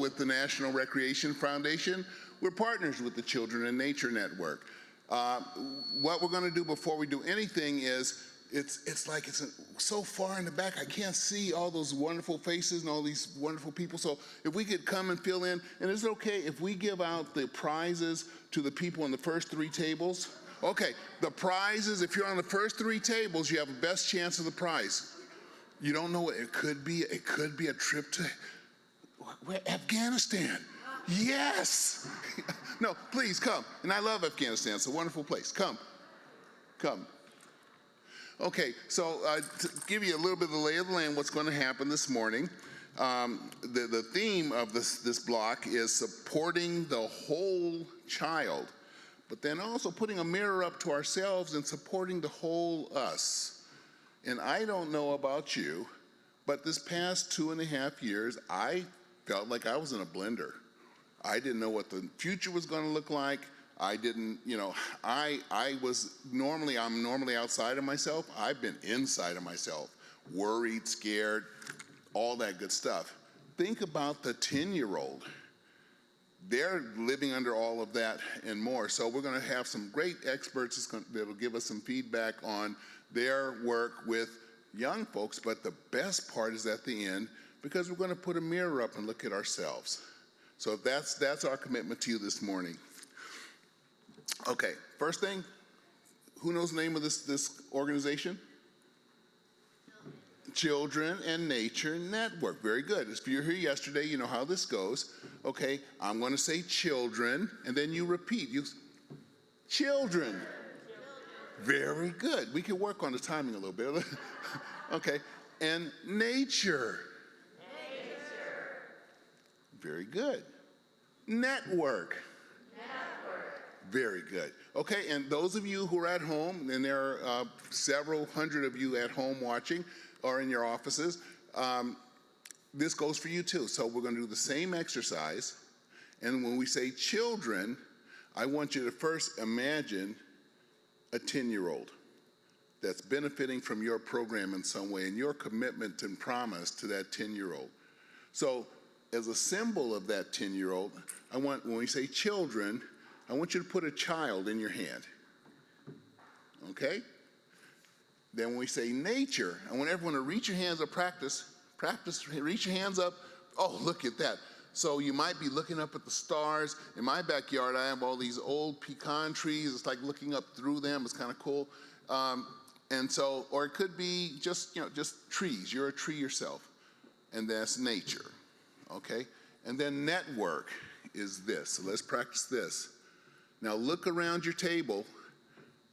with the National Recreation Foundation. We're partners with the Children in Nature Network. What we're going to do before we do anything is, it's like it's so far in the back, I can't see all those wonderful faces and all these wonderful people. So if we could come and fill in, and is it okay if we give out the prizes to the people on the first 3 tables? Okay, the prizes, if you're on the first 3 tables, you have the best chance of the prize. You don't know what it could be. It could be a trip to Afghanistan. Yes. No, please come. And I love Afghanistan. It's a wonderful place. Come. Okay, so to give you a little bit of the lay of the land, what's going to happen this morning, the theme of this block is supporting the whole child, but then also putting a mirror up to ourselves and supporting the whole us. And I don't know about you, but this past 2.5 years, I felt like I was in a blender. I didn't know what the future was going to look like. I didn't, I'm normally outside of myself. I've been inside of myself, worried, scared, all that good stuff. Think about the 10-year-old. They're living under all of that and more. So we're going to have some great experts that will give us some feedback on their work with young folks. But the best part is at the end, because we're going to put a mirror up and look at ourselves. So that's our commitment to you this morning. Okay, first thing, who knows the name of this organization? Children in Nature Network. Very good. If you were here yesterday, you know how this goes. Okay, I'm going to say children, and then you repeat. Children. Very good. We can work on the timing a little bit. Okay, and nature. Very good. Network. Very good. Okay, and those of you who are at home, and there are several hundred of you at home watching or in your offices, this goes for you too. So we're going to do the same exercise, and when we say children, I want you to first imagine a 10-year-old that's benefiting from your program in some way and your commitment and promise to that 10-year-old. So as a symbol of that 10-year-old, when we say children, I want you to put a child in your hand, okay? Then when we say nature, I want everyone to reach your hands up, practice, reach your hands up. Oh, look at that. So you might be looking up at the stars. In my backyard, I have all these old pecan trees. It's like looking up through them. It's kind of cool. Or it could be just trees. You're a tree yourself, and that's nature, okay? And then network is this. So let's practice this. Now look around your table.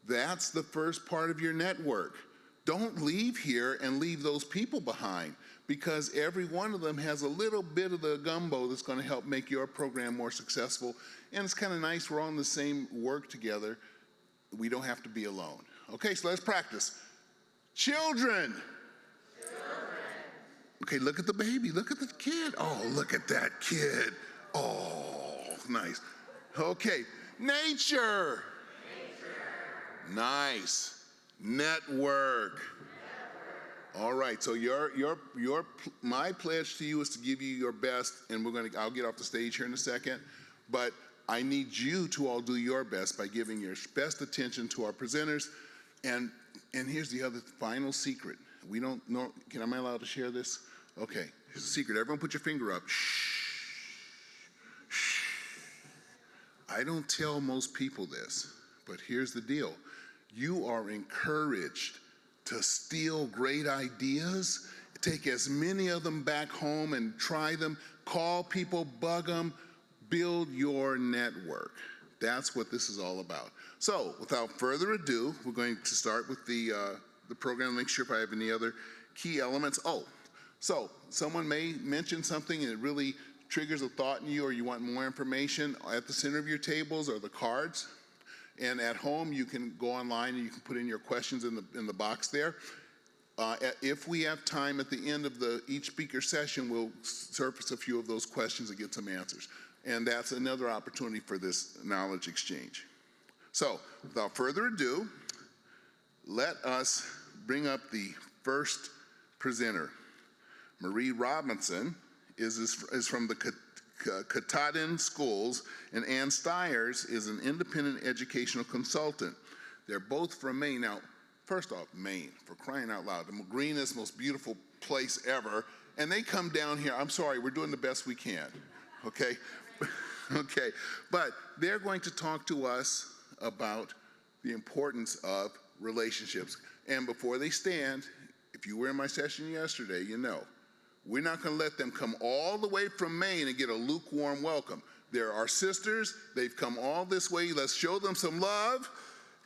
That's the first part of your network. Don't leave here and leave those people behind, because every one of them has a little bit of the gumbo that's going to help make your program more successful. And it's kind of nice we're on the same work together. We don't have to be alone. Okay, so let's practice. Children. Okay, look at the baby. Look at the kid. Oh, look at that kid. Oh, nice. Okay. Nature. Nice. Network. All right. So my pledge to you is to give you your best, and I'll get off the stage here in a second, but I need you to all do your best by giving your best attention to our presenters. And here's the other final secret. We don't know. Am I allowed to share this? Okay. Here's the secret. Everyone, put your finger up. Shh. I don't tell most people this, but here's the deal. You are encouraged to steal great ideas, take as many of them back home and try them, call people, bug them, build your network. That's what this is all about. So without further ado, we're going to start with the program, make sure if I have any other key elements. So someone may mention something and it really triggers a thought in you, or you want more information. At the center of your tables are the cards, and at home you can go online and you can put in your questions in the box there. If we have time at the end of each speaker session, we'll surface a few of those questions and get some answers, and that's another opportunity for this knowledge exchange. So without further ado, let us bring up the first presenter. Marie Robinson is from the Katahdin Schools, and Ann Stiers is an independent educational consultant. They're both from Maine. Now, first off, Maine, for crying out loud, the greenest, most beautiful place ever, and they come down here. I'm sorry, we're doing the best we can, okay? Okay, but they're going to talk to us about the importance of relationships. And before they stand, if you were in my session yesterday, you know, we're not going to let them come all the way from Maine and get a lukewarm welcome. They're our sisters. They've come all this way. Let's show them some love.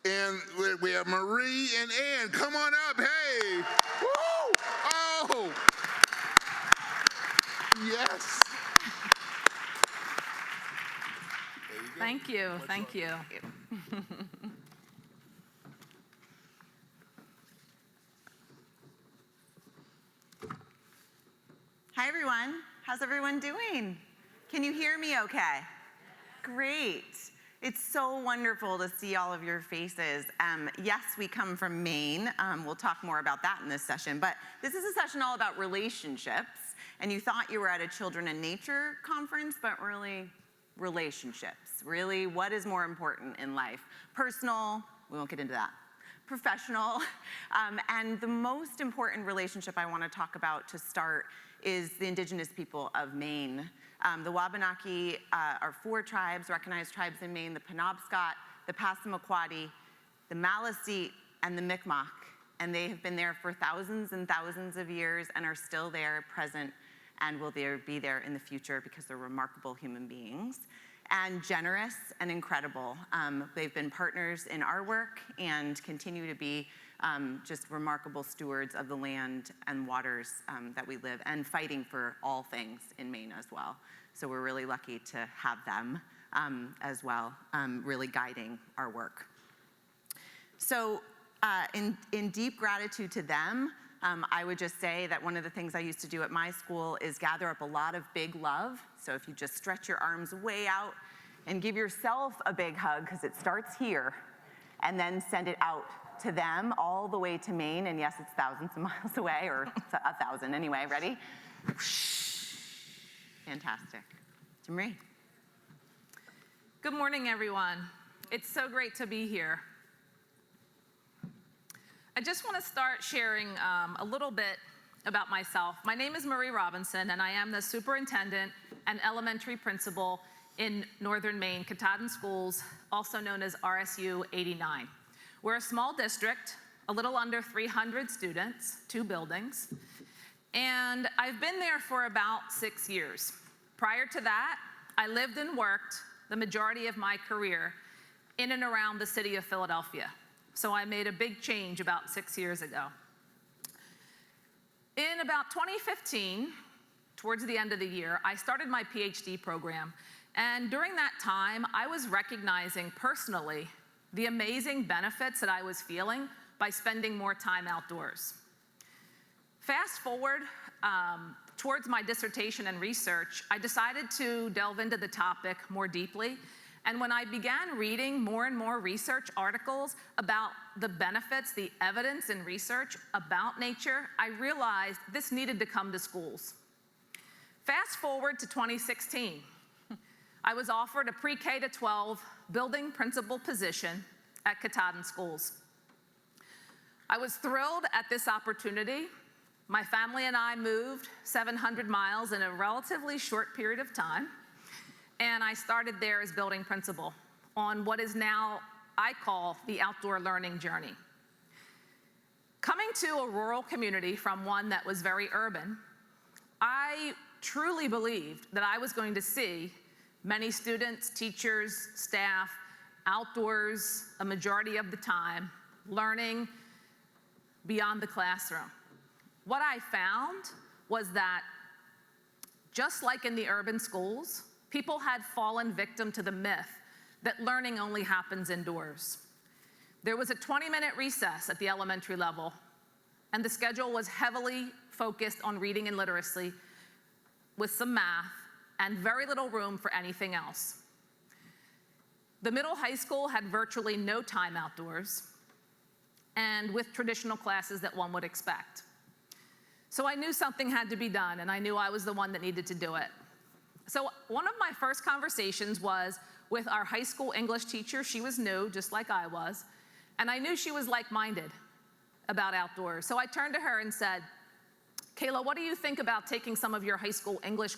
And we have Marie and Ann. Come on up. Hey. Woo! Oh. Yes. Thank you. Thank you. Hi, everyone. How's everyone doing? Can you hear me okay? Great. It's so wonderful to see all of your faces. Yes, we come from Maine. We'll talk more about that in this session, but this is a session all about relationships, and you thought you were at a Children in Nature conference, but really relationships. Really, what is more important in life? Personal, we won't get into that. Professional, and the most important relationship I want to talk about to start is the indigenous people of Maine. The Wabanaki are 4 tribes, recognized tribes in Maine: the Penobscot, the Passamaquoddy, the Maliseet, and the Mi'kmaq. And they have been there for thousands and thousands of years and are still there, present, and will be there in the future because they're remarkable human beings and generous and incredible. They've been partners in our work and continue to be just remarkable stewards of the land and waters that we live, and fighting for all things in Maine as well. So we're really lucky to have them as well, really guiding our work. So in deep gratitude to them, I would just say that one of the things I used to do at my school is gather up a lot of big love. So if you just stretch your arms way out and give yourself a big hug, because it starts here, and then send it out to them all the way to Maine. And yes, it's thousands of miles away, or 1,000 anyway. Ready? Fantastic. To Marie. Good morning, everyone. It's so great to be here. I just want to start sharing a little bit about myself. My name is Marie Robinson, and I am the superintendent and elementary principal in Northern Maine, Katahdin Schools, also known as RSU 89. We're a small district, a little under 300 students, 2 buildings, and I've been there for about 6 years. Prior to that, I lived and worked the majority of my career in and around the city of Philadelphia. So I made a big change about 6 years ago. In about 2015, towards the end of the year, I started my PhD program. And during that time, I was recognizing personally the amazing benefits that I was feeling by spending more time outdoors. Fast forward towards my dissertation and research, I decided to delve into the topic more deeply. And when I began reading more and more research articles about the benefits, the evidence and research about nature, I realized this needed to come to schools. Fast forward to 2016. I was offered a pre-K to 12 building principal position at Katahdin Schools. I was thrilled at this opportunity. My family and I moved 700 miles in a relatively short period of time, and I started there as building principal on what is now, I call, the outdoor learning journey. Coming to a rural community from one that was very urban, I truly believed that I was going to see many students, teachers, staff, outdoors a majority of the time, learning beyond the classroom. What I found was that, just like in the urban schools, people had fallen victim to the myth that learning only happens indoors. There was a 20-minute recess at the elementary level, and the schedule was heavily focused on reading and literacy with some math and very little room for anything else. The middle high school had virtually no time outdoors, and with traditional classes that one would expect. So I knew something had to be done, and I knew I was the one that needed to do it. So one of my first conversations was with our high school English teacher. She was new, just like I was, and I knew she was like-minded about outdoors. So I turned to her and said, Kayla, what do you think about taking some of your high school English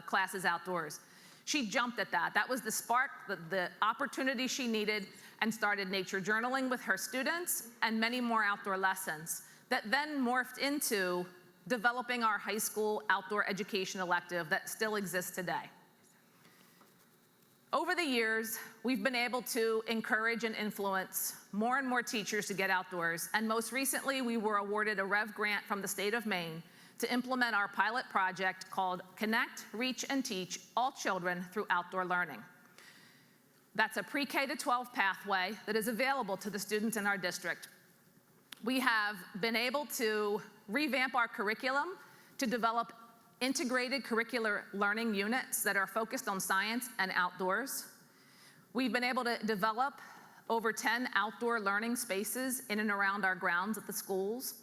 classes outdoors? She jumped at that. That was the spark, the opportunity she needed, and started nature journaling with her students and many more outdoor lessons that then morphed into developing our high school outdoor education elective that still exists today. Over the years, we've been able to encourage and influence more and more teachers to get outdoors, and most recently, we were awarded a REV grant from the state of Maine to implement our pilot project called Connect, Reach, and Teach All Children Through Outdoor Learning. That's a pre-K to 12 pathway that is available to the students in our district. We have been able to revamp our curriculum to develop integrated curricular learning units that are focused on science and outdoors. We've been able to develop over 10 outdoor learning spaces in and around our grounds at the schools.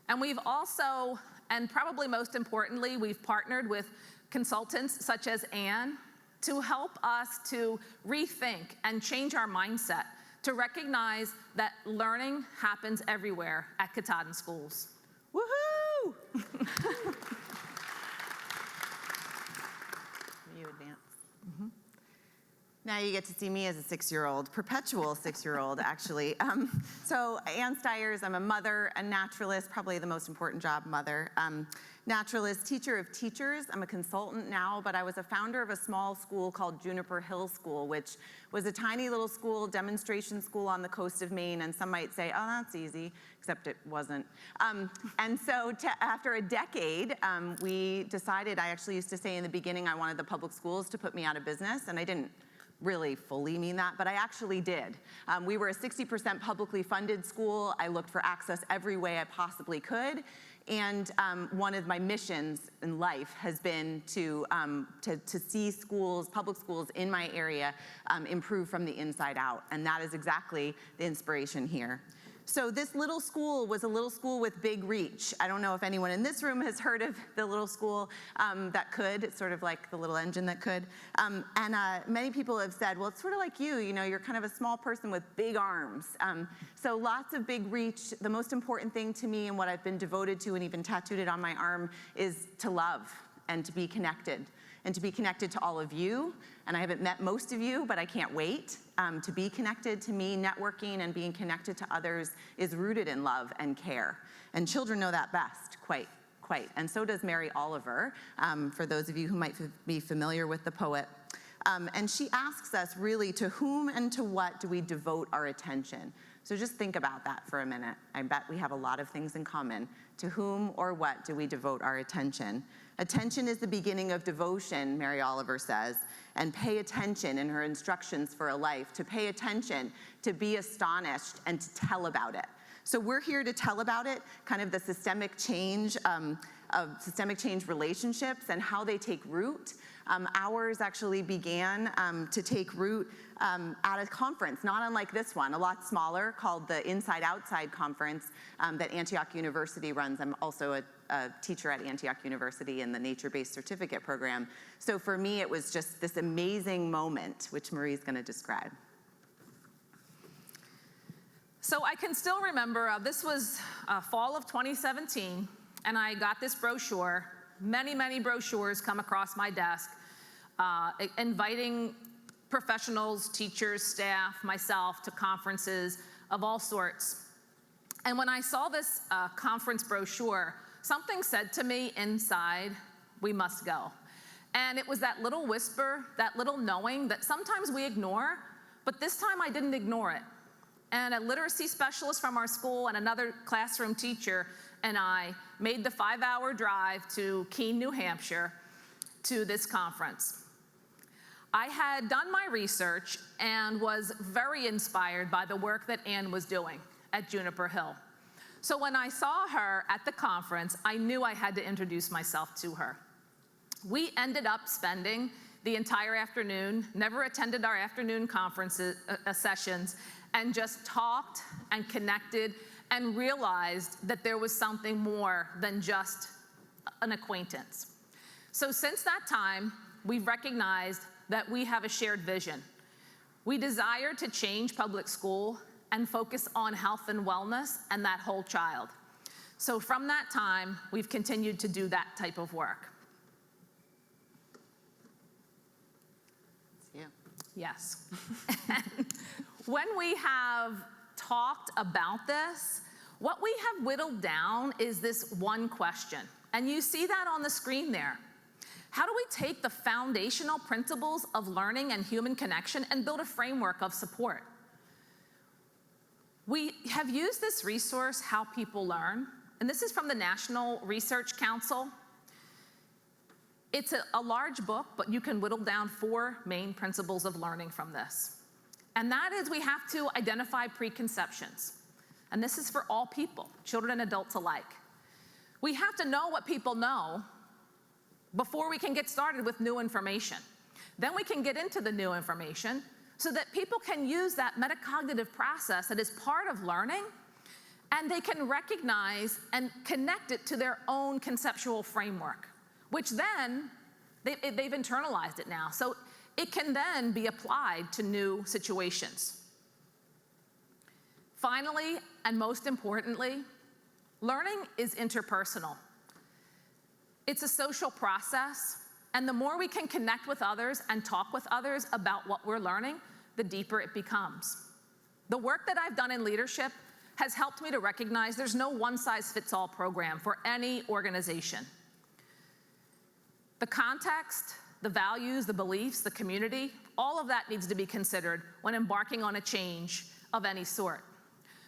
And we've also, and probably most importantly, we've partnered with consultants such as Anne to help us to rethink and change our mindset to recognize that learning happens everywhere at Katahdin schools. Woohoo! You advance. Now you get to see me as a 6-year-old, perpetual 6-year-old, actually. So Ann Stiers, I'm a mother, a naturalist, probably the most important job, mother. Naturalist, teacher of teachers. I'm a consultant now, but I was a founder of a small school called Juniper Hill School, which was a tiny little school, demonstration school on the coast of Maine, and some might say, oh, that's easy, except it wasn't. And so after a decade, we decided, I actually used to say in the beginning I wanted the public schools to put me out of business, and I didn't really fully mean that, but I actually did. We were a 60% publicly funded school. I looked for access every way I possibly could. And one of my missions in life has been to see schools, public schools in my area improve from the inside out. And that is exactly the inspiration here. So this little school was a little school with big reach. I don't know if anyone in this room has heard of the little school that could. It's sort of like the little engine that could. And many people have said, well, it's sort of like you know, you're kind of a small person with big arms. So lots of big reach. The most important thing to me and what I've been devoted to and even tattooed it on my arm is to love and to be connected. And to be connected to all of you. And I haven't met most of you, but I can't wait. To be connected to me, networking and being connected to others is rooted in love and care. And children know that best, quite. And so does Mary Oliver, for those of you who might be familiar with the poet. And she asks us really, to whom and to what do we devote our attention? So just think about that for a minute. I bet we have a lot of things in common. To whom or what do we devote our attention? Attention is the beginning of devotion, Mary Oliver says, and pay attention in her instructions for a life, to pay attention, to be astonished, and to tell about it. So we're here to tell about it, kind of the systemic change relationships and how they take root. Ours actually began to take root at a conference, not unlike this one, a lot smaller, called the Inside Outside Conference that Antioch University runs. I'm also a teacher at Antioch University in the nature-based certificate program. So for me, it was just this amazing moment, which Marie's going to describe. So I can still remember, this was fall of 2017, and I got this brochure. Many brochures come across my desk, inviting professionals, teachers, staff, myself to conferences of all sorts. And when I saw this conference brochure, something said to me inside, we must go. And it was that little whisper, that little knowing that sometimes we ignore, but this time I didn't ignore it. And a literacy specialist from our school and another classroom teacher and I made the 5-hour drive to Keene, New Hampshire to this conference. I had done my research and was very inspired by the work that Anne was doing at Juniper Hill. So when I saw her at the conference, I knew I had to introduce myself to her. We ended up spending the entire afternoon, never attended our afternoon conferences, sessions, and just talked and connected and realized that there was something more than just an acquaintance. So since that time, we've recognized that we have a shared vision. We desire to change public school and focus on health and wellness and that whole child. So from that time, we've continued to do that type of work. Yeah. Yes. When we have talked about this, what we have whittled down is this one question. And you see that on the screen there. How do we take the foundational principles of learning and human connection and build a framework of support? We have used this resource, How People Learn, and this is from the National Research Council. It's a large book, but you can whittle down 4 main principles of learning from this. And that is, we have to identify preconceptions. And this is for all people, children and adults alike. We have to know what people know before we can get started with new information. Then we can get into the new information so that people can use that metacognitive process that is part of learning, and they can recognize and connect it to their own conceptual framework, which then they've internalized it now. So it can then be applied to new situations. Finally, and most importantly, learning is interpersonal. It's a social process, and the more we can connect with others and talk with others about what we're learning, the deeper it becomes. The work that I've done in leadership has helped me to recognize there's no one-size-fits-all program for any organization. The context, the values, the beliefs, the community, all of that needs to be considered when embarking on a change of any sort.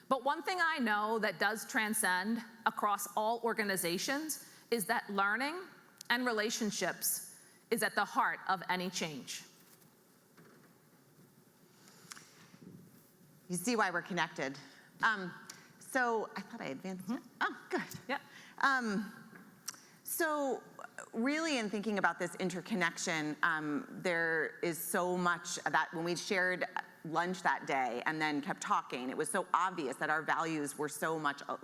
But one thing I know that does transcend across all organizations is that learning and relationships is at the heart of any change. You see why we're connected. So I thought I advanced it. Oh, good. Yep. So really, in thinking about this interconnection, there is so much that when we shared lunch that day and then kept talking, it was so obvious that our values were so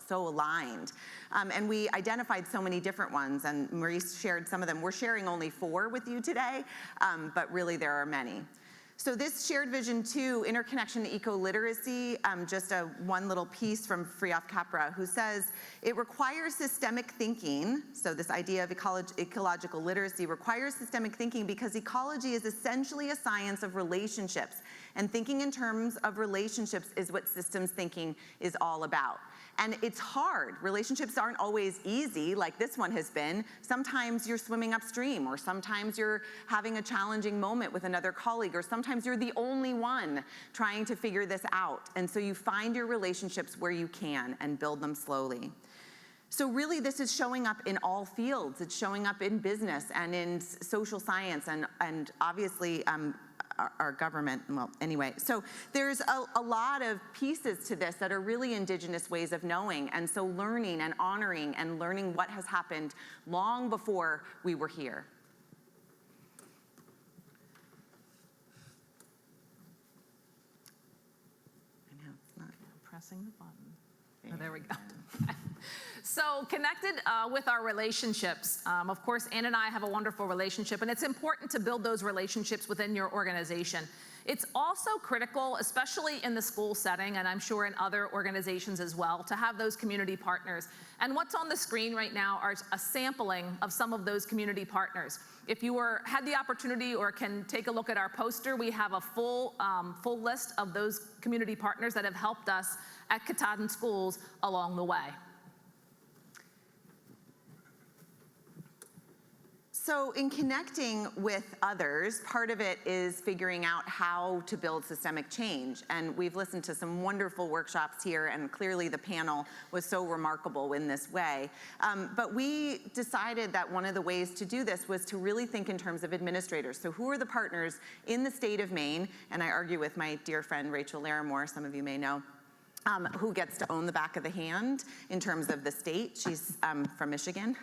aligned. And we identified so many different ones, and Maurice shared some of them. We're sharing only 4 with you today, but really there are many. So this shared vision 2, interconnection eco-literacy, just one little piece from Fritjof Capra, who says, it requires systemic thinking. So this idea of ecological literacy requires systemic thinking because ecology is essentially a science of relationships. And thinking in terms of relationships is what systems thinking is all about. And it's hard. Relationships aren't always easy, like this one has been. Sometimes you're swimming upstream, or sometimes you're having a challenging moment with another colleague, or sometimes you're the only one trying to figure this out. And so you find your relationships where you can and build them slowly. So really, this is showing up in all fields. It's showing up in business and in social science and obviously our government. Well, anyway, so there's a lot of pieces to this that are really indigenous ways of knowing. And so learning and honoring and learning what has happened long before we were here. I know, it's not Pressing the button. Oh, there we go. So connected with our relationships, of course, Ann and I have a wonderful relationship, and it's important to build those relationships within your organization. It's also critical, especially in the school setting, and I'm sure in other organizations as well, to have those community partners. And what's on the screen right now are a sampling of some of those community partners. If you had the opportunity or can take a look at our poster, we have a full list of those community partners that have helped us at Katahdin Schools along the way. So in connecting with others, part of it is figuring out how to build systemic change. And we've listened to some wonderful workshops here, and clearly the panel was so remarkable in this way. But we decided that one of the ways to do this was to really think in terms of administrators. So who are the partners in the state of Maine? And I argue with my dear friend Rachel Larimore, some of you may know, who gets to own the back of the hand in terms of the state. She's from Michigan.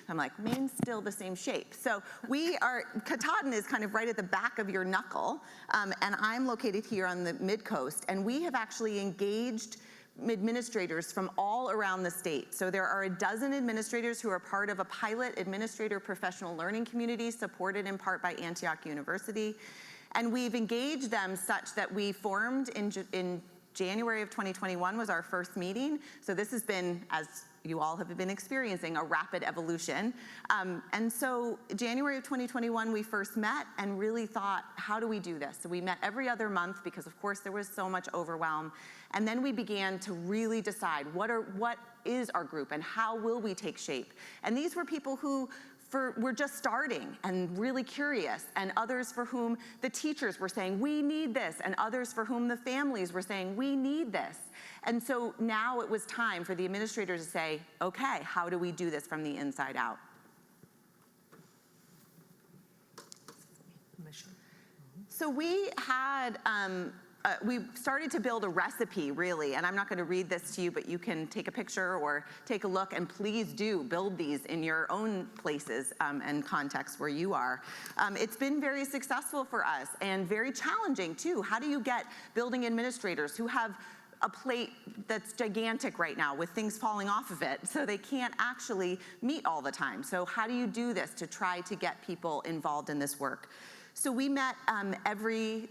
I'm like, Maine's still the same shape. So Katahdin is kind of right at the back of your knuckle, and I'm located here on the mid-coast, and we have actually engaged administrators from all around the state. So there are a dozen administrators who are part of a pilot administrator professional learning community supported in part by Antioch University. And we've engaged them such that we formed in January of 2021 was our first meeting. So this has been, as you all have been experiencing, a rapid evolution. And so January of 2021, we first met and really thought, how do we do this? So we met every other month because of course there was so much overwhelm. And then we began to really decide what is our group and how will we take shape? And these were people who were just starting and really curious, and others for whom the teachers were saying, we need this, and others for whom the families were saying, we need this. And so now it was time for the administrators to say, okay, how do we do this from the inside out? Mission. So we had, we started to build a recipe, really, and I'm not going to read this to you, but you can take a picture or take a look, and please do build these in your own places and contexts where you are. It's been very successful for us and very challenging, too. How do you get building administrators who have a plate that's gigantic right now with things falling off of it, so they can't actually meet all the time? So how do you do this to try to get people involved in this work? So we met every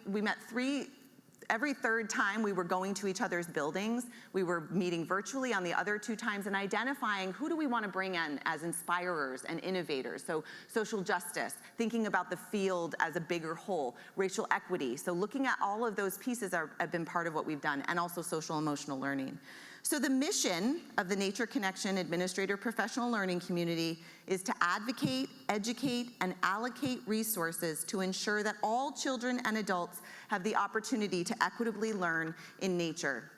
third time we were going to each other's buildings. We were meeting virtually on the other 2 times and identifying who do we want to bring in as inspirers and innovators. So social justice, thinking about the field as a bigger whole, racial equity. So looking at all of those pieces have been part of what we've done, and also social emotional learning. So the mission of the Nature Connection Administrator Professional Learning Community is to advocate, educate, and allocate resources to ensure that all children and adults have the opportunity to equitably learn in nature.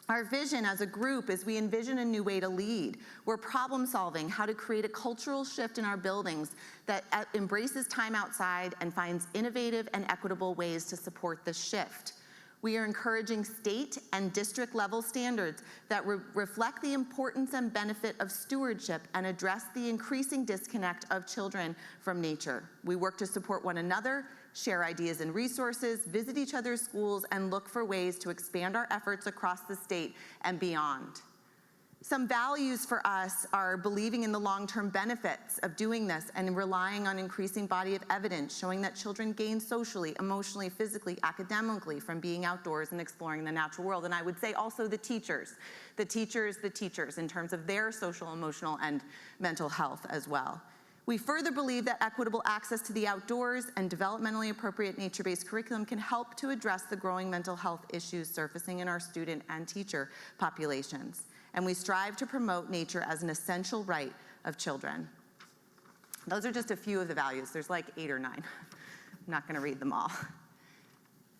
Our vision as a group is we envision a new way to lead. We're problem solving how to create a cultural shift in our buildings that embraces time outside and finds innovative and equitable ways to support this shift. We are encouraging state and district level standards that reflect the importance and benefit of stewardship and address the increasing disconnect of children from nature. We work to support one another, share ideas and resources, visit each other's schools, and look for ways to expand our efforts across the state and beyond. Some values for us are believing in the long-term benefits of doing this and relying on increasing body of evidence showing that children gain socially, emotionally, physically, academically from being outdoors and exploring the natural world. And I would say also the teachers in terms of their social, emotional, and mental health as well. We further believe that equitable access to the outdoors and developmentally appropriate nature-based curriculum can help to address the growing mental health issues surfacing in our student and teacher populations. And we strive to promote nature as an essential right of children. Those are just a few of the values. There's like 8 or 9. I'm not going to read them all.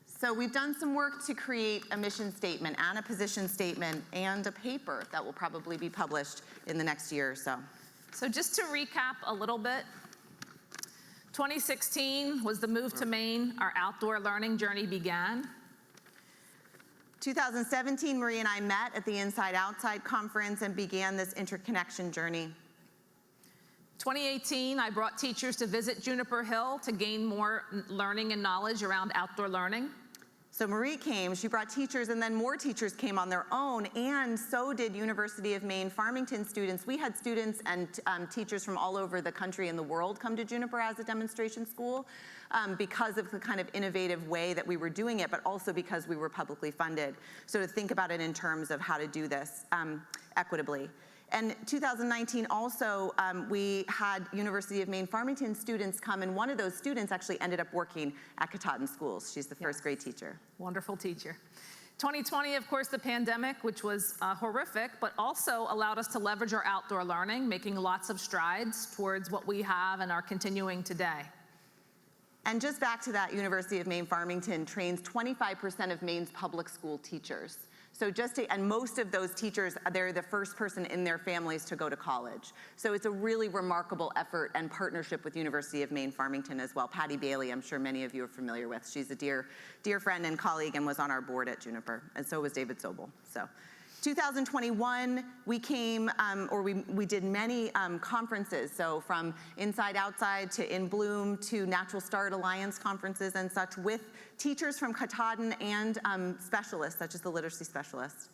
So we've done some work to create a mission statement and a position statement and a paper that will probably be published in the next year or so. So just to recap a little bit, 2016 was the move to Maine. Our outdoor learning journey began. 2017, Marie and I met at the Inside Outside Conference and began this interconnection journey. 2018, I brought teachers to visit Juniper Hill to gain more learning and knowledge around outdoor learning. So Marie came, she brought teachers, and then more teachers came on their own, and so did University of Maine Farmington students. We had students and teachers from all over the country and the world come to Juniper as a demonstration school because of the kind of innovative way that we were doing it, but also because we were publicly funded. So to think about it in terms of how to do this equitably. And 2019 also, we had University of Maine Farmington students come, and one of those students actually ended up working at Katahdin Schools. She's the first grade teacher. Wonderful teacher. 2020, of course, the pandemic, which was horrific, but also allowed us to leverage our outdoor learning, making lots of strides towards what we have and are continuing today. And just back to that, University of Maine Farmington trains 25% of Maine's public school teachers. So and most of those teachers, they're the first person in their families to go to college. So it's a really remarkable effort and partnership with University of Maine Farmington as well. Patty Bailey, I'm sure many of you are familiar with. She's a dear friend and colleague and was on our board at Juniper, and so was David Sobel. So 2021, we came, we did many conferences. So from Inside Outside to In Bloom to Natural Start Alliance conferences and such with teachers from Katahdin and specialists such as the literacy specialist.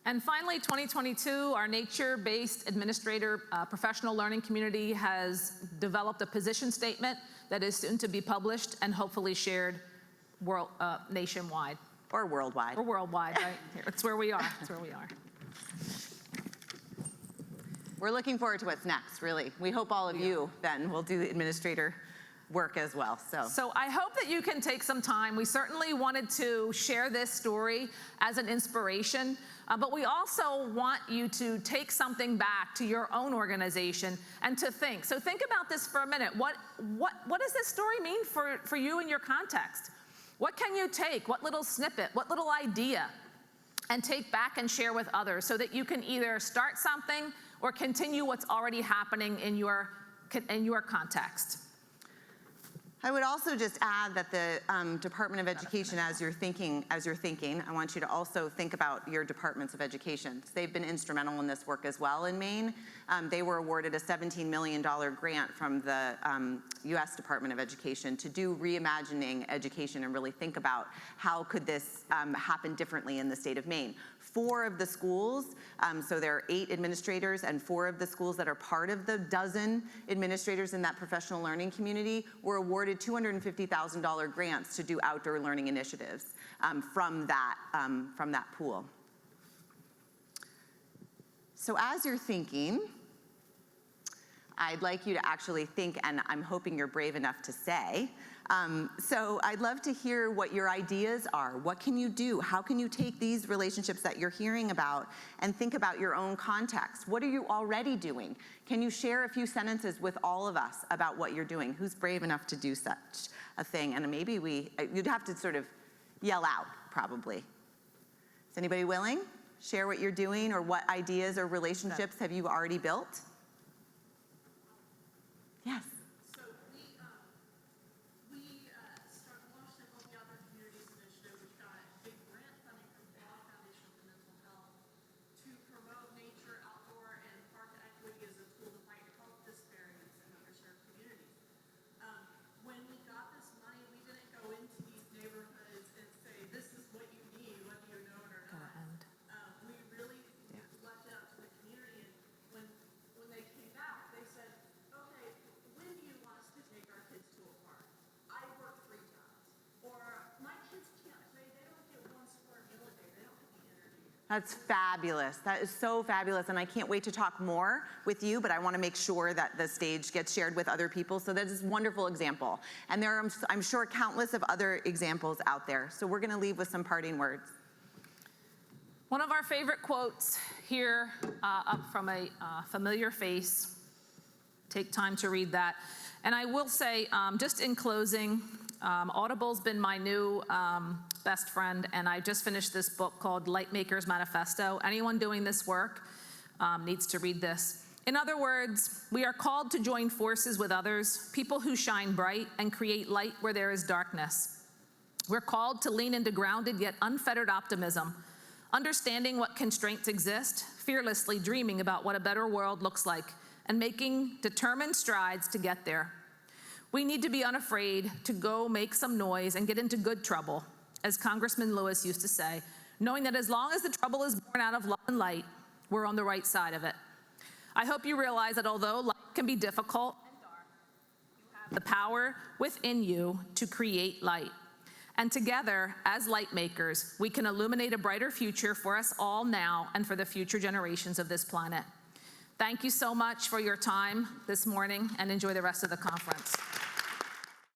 And finally, 2022, our nature-based administrator professional learning community has developed a position statement that is soon to be published and hopefully shared nationwide. Or worldwide. Or worldwide, right? It's where we are. It's where we are. We're looking forward to what's next, really. We hope all of you then will do the administrator work as well. So I hope that you can take some time. We certainly wanted to share this story as an inspiration, but we also want you to take something back to your own organization and to think. So think about this for a minute. What does this story mean for you in your context? What can you take? What little snippet? What little idea? And take back and share with others so that you can either start something or continue what's already happening in your context. I would also just add that the Department of Education, as you're thinking, I want you to also think about your departments of education. They've been instrumental in this work as well in Maine. They were awarded a $17 million grant from the U.S. Department of Education to do reimagining education and really think about how could this happen differently in the state of Maine. 4 of the schools, so there are 8 administrators, and 4 of the schools that are part of the dozen administrators in that professional learning community were awarded $250,000 grants to do outdoor learning initiatives from that pool. So as you're thinking, I'd like you to actually think, and I'm hoping you're brave enough to say, so I'd love to hear what your ideas are. What can you do? How can you take these relationships that you're hearing about and think about your own context? What are you already doing? Can you share a few sentences with all of us about what you're doing? Who's brave enough to do such a thing? And maybe you'd have to sort of yell out, probably. Is anybody willing? Share what you're doing, or what ideas or relationships have you already built? Yes. That's fabulous. That is so fabulous, and I can't wait to talk more with you, but I want to make sure that the stage gets shared with other people, so that is a wonderful example. And there are, I'm sure, countless of other examples out there. So we're going to leave with some parting words. One of our favorite quotes here, up from a familiar face. Take time to read that. And I will say, just in closing, Audible's been my new best friend, and I just finished this book called Lightmakers Manifesto. Anyone doing this work needs to read this. In other words, we are called to join forces with others, people who shine bright and create light where there is darkness. We're called to lean into grounded yet unfettered optimism, understanding what constraints exist, fearlessly dreaming about what a better world looks like, and making determined strides to get there. We need to be unafraid to go make some noise and get into good trouble, as Congressman Lewis used to say, knowing that as long as the trouble is born out of love and light, we're on the right side of it. I hope you realize that although life can be difficult and dark, you have the power within you to create light. And together, as light makers, we can illuminate a brighter future for us all now and for the future generations of this planet. Thank you so much for your time this morning, and enjoy the rest of the conference.